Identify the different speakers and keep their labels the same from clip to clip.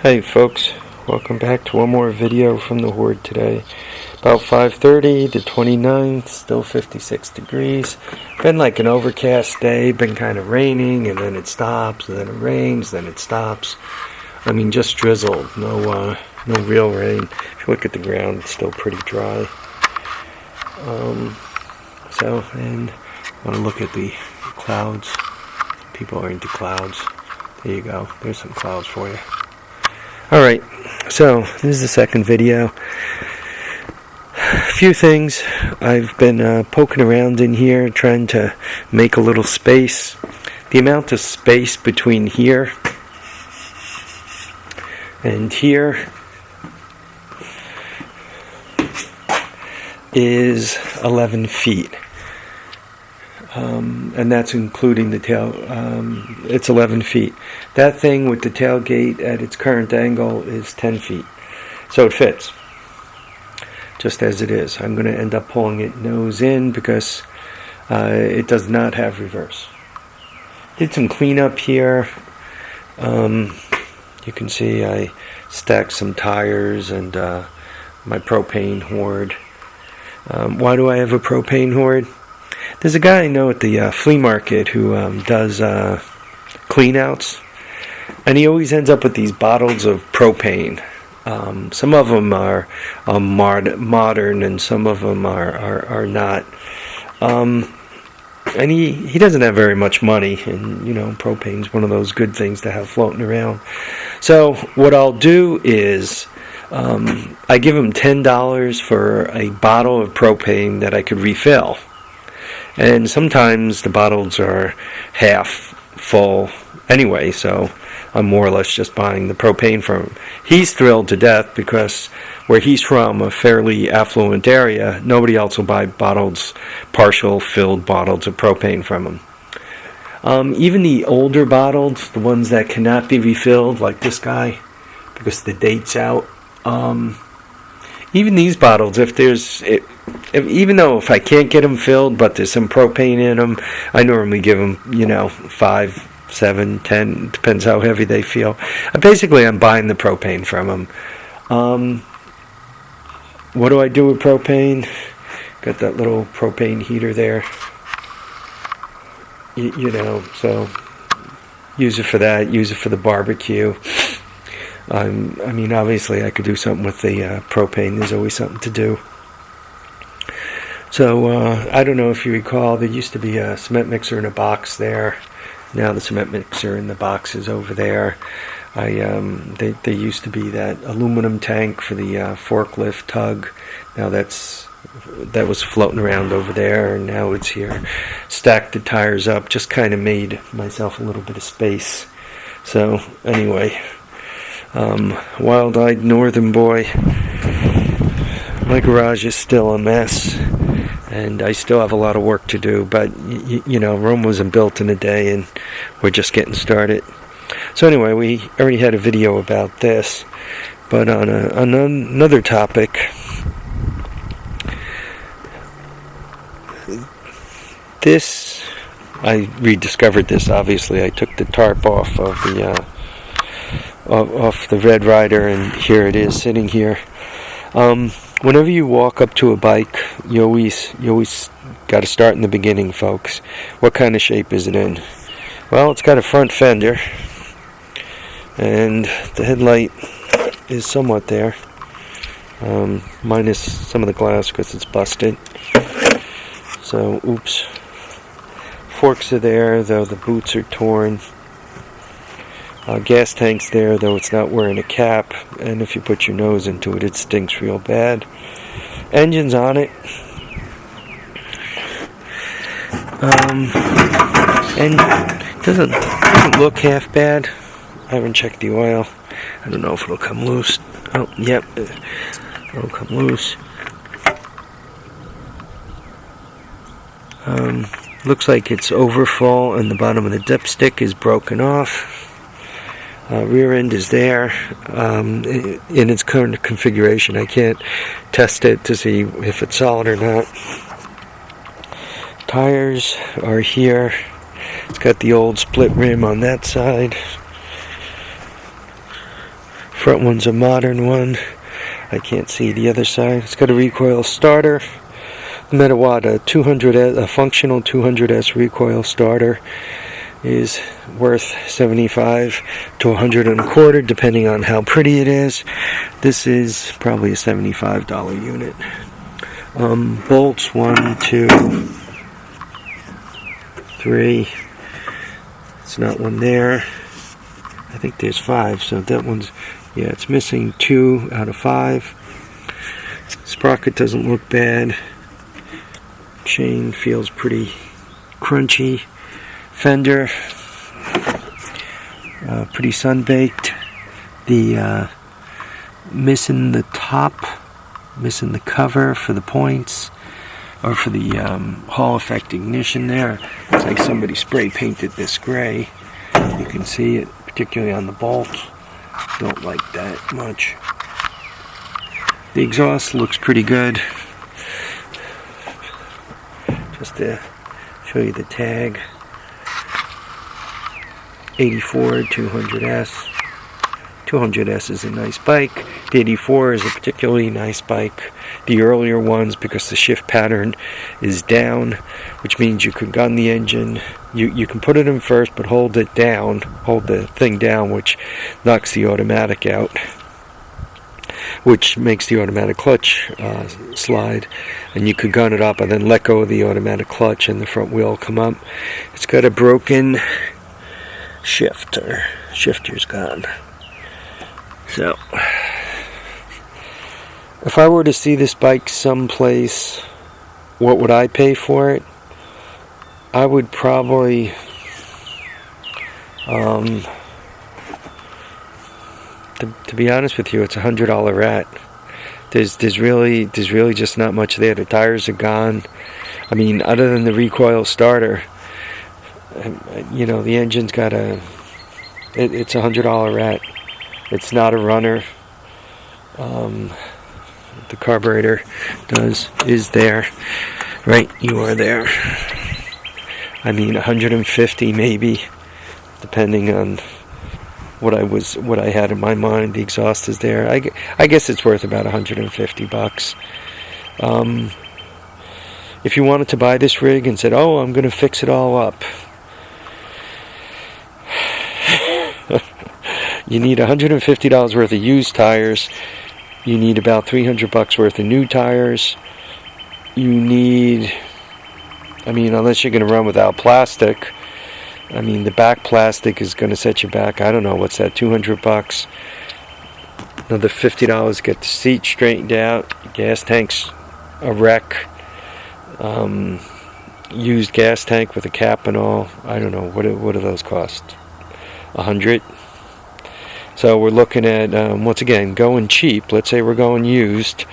Speaker 1: Hey folks, welcome back to one more video from the Horde today. About 5:30, the 29th, still 56 degrees. Been like an overcast day, been kind of raining, and then it stops, and then it rains, then it stops. I mean, just drizzle, no real rain. If you look at the ground, it's still pretty dry. And I want to look at the clouds. People are into clouds. There you go, there's some clouds for you. Alright, so this is the second video. A few things. I've been poking around in here trying to make a little space. The amount of space between here and here is 11 feet. And that's including the tail. It's 11 feet. That thing with the tailgate at its current angle is 10 feet. So it fits, just as it is. I'm going to end up pulling it nose in because it does not have reverse. Did some cleanup here. You can see I stacked some tires and my propane hoard. Why do I have a propane hoard? There's a guy I know at the flea market who does cleanouts, and he always ends up with these bottles of propane. Some of them are modern, and some of them are not. And he doesn't have very much money, and propane's one of those good things to have floating around. So what I'll do is I give him $10 for a bottle of propane that I could refill. And sometimes the bottles are half full anyway, so I'm more or less just buying the propane from him. He's thrilled to death because where he's from, a fairly affluent area, nobody else will buy partial filled bottles of propane from him. Even the older bottles, the ones that cannot be refilled, like this guy, because the date's out, even these bottles, even though if I can't get them filled, but there's some propane in them, I normally give them, 5, 7, 10, depends how heavy they feel. I'm buying the propane from them. What do I do with propane? Got that little propane heater there. So use it for that, use it for the barbecue. Obviously I could do something with the propane. There's always something to do. So, I don't know if you recall, there used to be a cement mixer in a box there. Now the cement mixer in the box is over there. There used to be that aluminum tank for the forklift tug. Now that was floating around over there, and now it's here. Stacked the tires up, just kind of made myself a little bit of space. So, anyway, wild-eyed northern boy. My garage is still a mess, and I still have a lot of work to do, but Rome wasn't built in a day, and we're just getting started. So anyway, we already had a video about this, but on another topic, I rediscovered this. Obviously, I took the tarp off of the Red Rider, and here it is sitting here. Whenever you walk up to a bike, you always got to start in the beginning, folks. What kind of shape is it in? Well, it's got a front fender, and the headlight is somewhat there, minus some of the glass because it's busted. So, oops. Forks are there, though the boots are torn. Gas tank's there, though it's not wearing a cap, and if you put your nose into it, it stinks real bad. Engine's on it. And it doesn't look half bad. I haven't checked the oil. I don't know if it'll come loose. Oh, yep, it'll come loose. Looks like it's overfull, and the bottom of the dipstick is broken off. Rear end is there in its current configuration. I can't test it to see if it's solid or not. Tires are here. It's got the old split rim on that side. front one's a modern one. I can't see the other side. It's got a recoil starter. No matter what, a functional 200S recoil starter is worth $75 to $125, depending on how pretty it is. This is probably a $75 unit. Bolts 1, 2, 3. It's not one there. I think there's 5, so that one's, yeah, it's missing 2 out of 5. Sprocket doesn't look bad. Chain feels pretty crunchy. Fender, pretty sun-baked. The missing the top, missing the cover for the points, or for the Hall effect ignition there. It's like somebody spray painted this gray. You can see it, particularly on the bolt. Don't like that much. The exhaust looks pretty good. Just to show you the tag. 84 200S. 200S is a nice bike. The 84 is a particularly nice bike. The earlier ones, because the shift pattern is down, which means you can gun the engine. You can put it in first, but hold it down, hold the thing down, which knocks the automatic out, which makes the automatic clutch slide, and you could gun it up and then let go of the automatic clutch and the front wheel will come up. It's got a broken shifter's gone. So if I were to see this bike someplace, what would I pay for it? I would probably to be honest with you, it's $100 rat. There's really just not much there. The tires are gone. I mean, other than the recoil starter, you know, the engine's got it's $100 rat. It's not a runner. The carburetor is there. Right, you are there. I mean, 150 maybe, depending on what I had in my mind. The exhaust is there. I guess it's worth about $150. If you wanted to buy this rig and said, "Oh, I'm going to fix it all up," you need $150 worth of used tires. You need about $300 worth of new tires. You need, I mean, unless you're going to run without plastic. I mean, the back plastic is going to set you back, I don't know, what's that, $200? Another $50 to get the seat straightened out. Gas tank's a wreck. Used gas tank with a cap and all. I don't know, what do those cost? $100? So we're looking at, once again, going cheap. Let's say we're going used.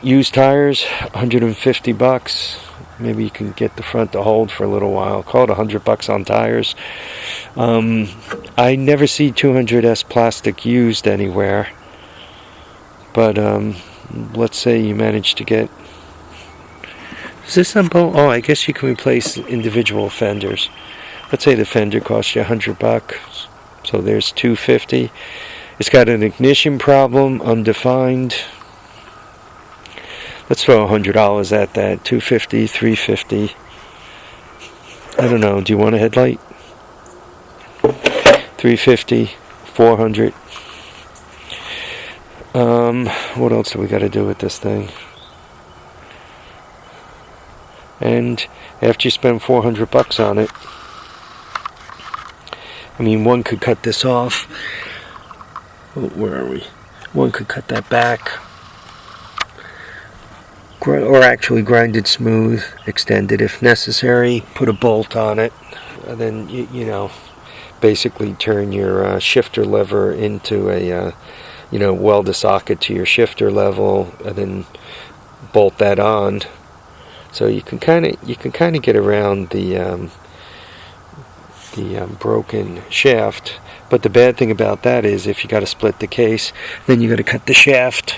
Speaker 1: Used tires, $150. Maybe you can get the front to hold for a little while. Call it $100 on tires. I never see 200S plastic used anywhere. But let's say you manage to get... Is this on both? Oh, I guess you can replace individual fenders. Let's say the fender costs you $100. So there's $250. It's got an ignition problem, undefined. Let's throw $100 at that. $250, $350. I don't know. Do you want a headlight? $350, $400. What else do we got to do with this thing? And after you spend $400 on it, I mean, one could cut this off. Oh, where are we? One could cut that back, or actually grind it smooth, extend it if necessary, put a bolt on it, and then you know, basically turn your shifter lever into a weld a socket to your shifter level, and then bolt that on. So you can kind of get around the broken shaft. But the bad thing about that is, if you got to split the case, then you got to cut the shaft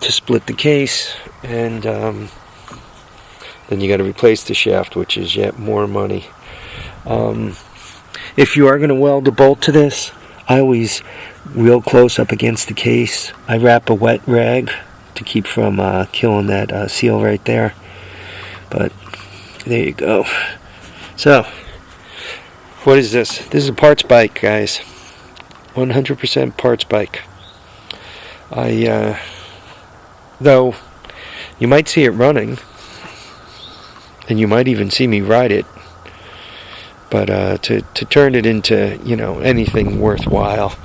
Speaker 1: to split the case, and then you got to replace the shaft, which is yet more money. If you are going to weld a bolt to this, I always real close up against the case. I wrap a wet rag to keep from killing that seal right there. But there you go. So, what is this? This is a parts bike, guys. 100% parts bike. Though you might see it running, and you might even see me ride it. But to turn it into, anything worthwhile,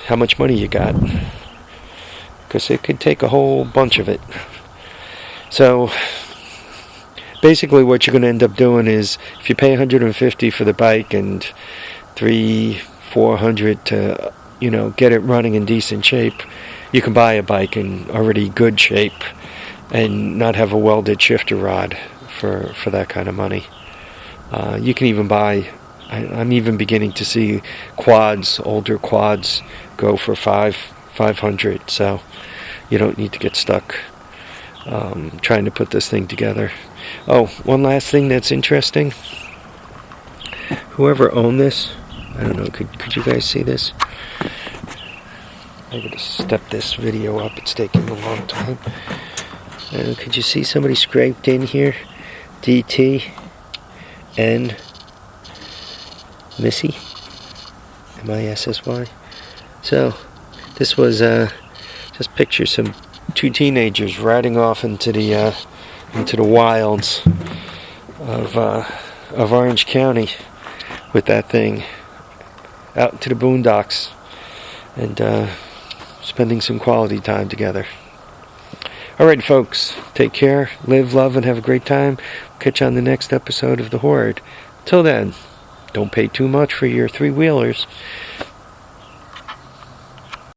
Speaker 1: how much money you got? Because it could take a whole bunch of it. So basically what you're going to end up doing is, if you pay $150 for the bike and $300-400 to get it running in decent shape, you can buy a bike in already good shape and not have a welded shifter rod for that kind of money. You can even buy, I'm even beginning to see older quads go for $500, so you don't need to get stuck trying to put this thing together. Oh, one last thing that's interesting. Whoever owned this, I don't know, could you guys see this? I'm going to step this video up, it's taking a long time. Could you see somebody scraped in here? DT and Missy, MISSY. So this was just picture two teenagers riding off into the wilds of Orange County with that thing, out into the boondocks, and spending some quality time together. Alright folks, take care, live, love, and have a great time. Catch you on the next episode of The Horde. Till then, don't pay too much for your three-wheelers.